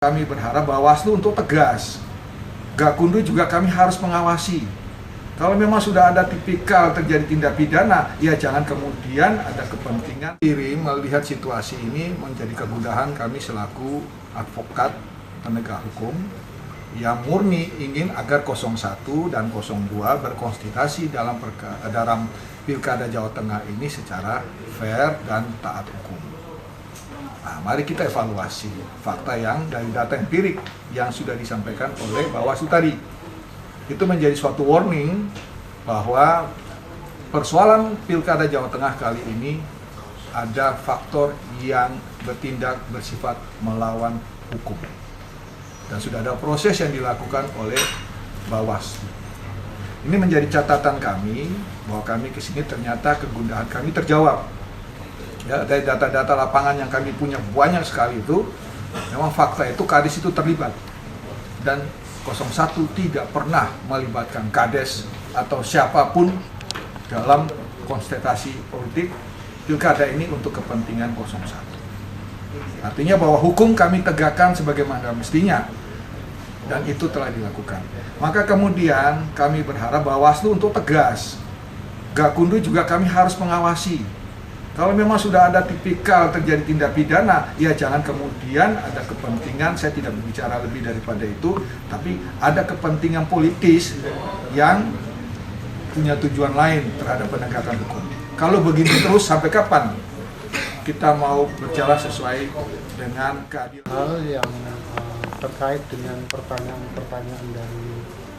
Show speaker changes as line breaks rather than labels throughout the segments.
Kami berharap Bawaslu untuk tegas. Gakumdu juga kami harus mengawasi. Kalau memang sudah ada tipikal terjadi tindak pidana, ya jangan kemudian ada kepentingan. Melihat situasi ini menjadi kegundahan kami selaku advokat penegak hukum yang murni ingin agar 01 dan 02 berkonsultasi dalam Pilkada Jawa Tengah ini secara fair dan taat hukum. Nah, mari kita evaluasi fakta yang dari data empirik yang sudah disampaikan oleh Bawaslu tadi. Itu menjadi suatu warning bahwa persoalan Pilkada Jawa Tengah kali ini ada faktor yang bertindak bersifat melawan hukum. Dan sudah ada proses yang dilakukan oleh Bawaslu. Ini menjadi catatan kami bahwa kami kesini ternyata kegundahan kami terjawab. Ya, dari data-data lapangan yang kami punya banyak sekali itu, memang fakta itu Kades itu terlibat. Dan 01 tidak pernah melibatkan Kades atau siapapun dalam konsentrasi politik Pilkada ini untuk kepentingan 01. Artinya bahwa hukum kami tegakkan sebagaimana mestinya, dan itu telah dilakukan. Maka kemudian kami berharap Bawaslu untuk tegas. Gakumdu juga kami harus mengawasi. Kalau memang sudah ada tipikal terjadi tindak pidana, ya jangan kemudian ada kepentingan, saya tidak berbicara lebih daripada itu, tapi ada kepentingan politis yang punya tujuan lain terhadap penegakan hukum. Kalau begini terus sampai kapan kita mau berjalan sesuai dengan keadilan?
Hal yang terkait dengan pertanyaan-pertanyaan dari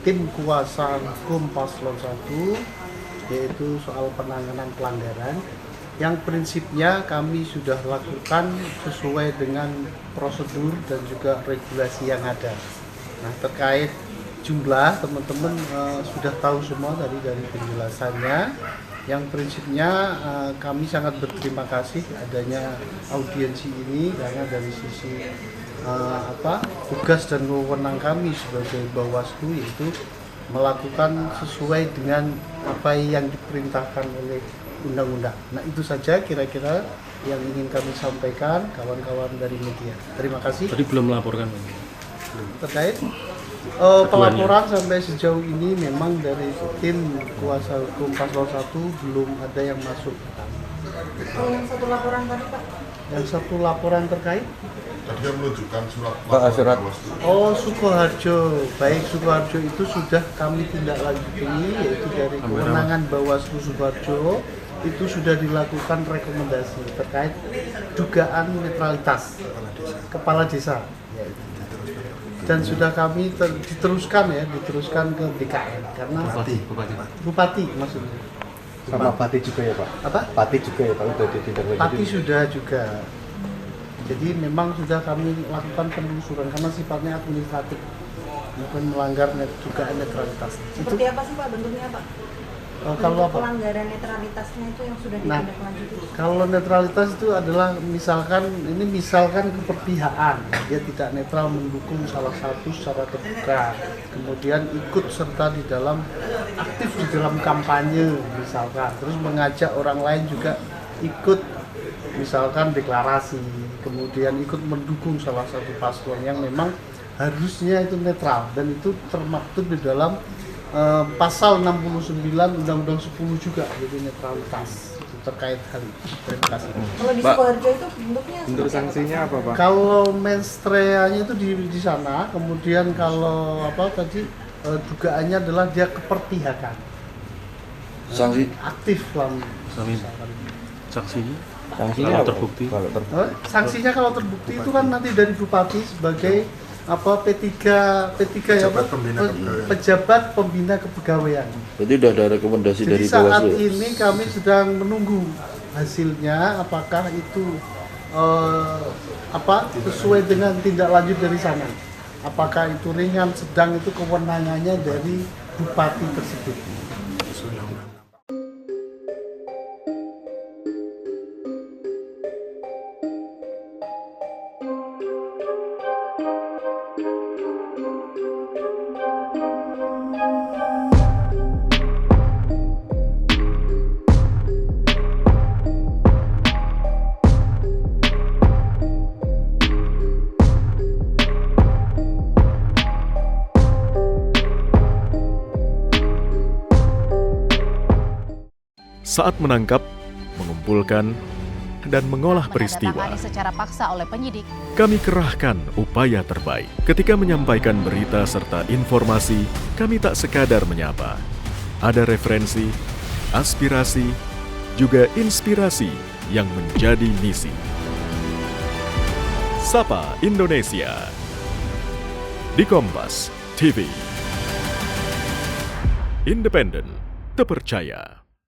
tim kuasa hukum Paslon 1, yaitu soal penanganan pelanggaran, yang prinsipnya kami sudah lakukan sesuai dengan prosedur dan juga regulasi yang ada. Nah, terkait jumlah, teman-teman sudah tahu semua tadi dari penjelasannya. Yang prinsipnya kami sangat berterima kasih adanya audiensi ini, karena dari sisi tugas dan wewenang kami sebagai Bawaslu yaitu melakukan sesuai dengan apa yang diperintahkan oleh undang-undang. Nah, itu saja kira-kira yang ingin kami sampaikan kawan-kawan dari media. Terima kasih.
Tadi belum melaporkan.
Terkait pelaporan sampai sejauh ini memang dari tim kuasa hukum Paslon 1 belum ada yang masuk.
Kalau yang satu laporan tadi, Pak?
Yang satu laporan terkait?
Tadi kan menunjukkan surat
surat.
Oh, Sukoharjo. Baik, Sukoharjo itu sudah kami tindak lanjuti, yaitu dari kewenangan Bawaslu Sukoharjo itu sudah dilakukan rekomendasi terkait dugaan netralitas kepala desa. Dan sudah kami diteruskan ke BKN karena Bupati maksudnya.
Sama Pati juga ya Pak?
Apa?
Pati juga ya Pak, udah ditindaklanjuti.
Pati sudah juga. Jadi memang sudah kami lakukan penelusuran karena sifatnya administratif, bukan melanggar dugaan netralitas.
Seperti apa sih Pak bentuknya Pak?
Kalau apa?
Pelanggaran netralitasnya itu yang sudah ditindaklanjuti.
Kalau netralitas itu adalah misalkan keperpihakan, dia tidak netral mendukung salah satu secara terbuka, kemudian ikut serta di dalam aktif di dalam kampanye misalkan, terus mengajak orang lain juga ikut misalkan deklarasi, kemudian ikut mendukung salah satu paslon yang memang harusnya itu netral, dan itu termaktub di dalam pasal 69 Undang-Undang 10 juga, jadi netralitas terkait hal itu. Terima kasih.
Kalau di Sukoharjo itu bentuknya
Bentuk sanksinya apa Pak?
Kalau menstreanya itu di sana, kemudian kalau dugaannya adalah dia keperpihakan.
Sanksi
Aktif lah.
Saksinya
sanksinya
kalau
apa?
terbukti.
Kalau terbukti.
Sanksinya kalau terbukti itu kan nanti dari Bupati sebagai P3 ya Pak, pejabat pembina kepegawaian.
Berarti udah ada rekomendasi
Jadi
dari
saat
Bawaslu.
ini kami sedang menunggu hasilnya, apakah itu sesuai dengan tindak lanjut dari sana. Apakah itu ringan, sedang, itu kewenangannya dari Bupati tersebut.
saat menangkap, mengumpulkan, dan mengolah peristiwa.
Menandatangani secara paksa oleh penyidik.
Kami kerahkan upaya terbaik. Ketika menyampaikan berita serta informasi, kami tak sekadar menyapa. Ada referensi, aspirasi, juga inspirasi yang menjadi misi. Sapa Indonesia di Kompas TV. Independen, terpercaya.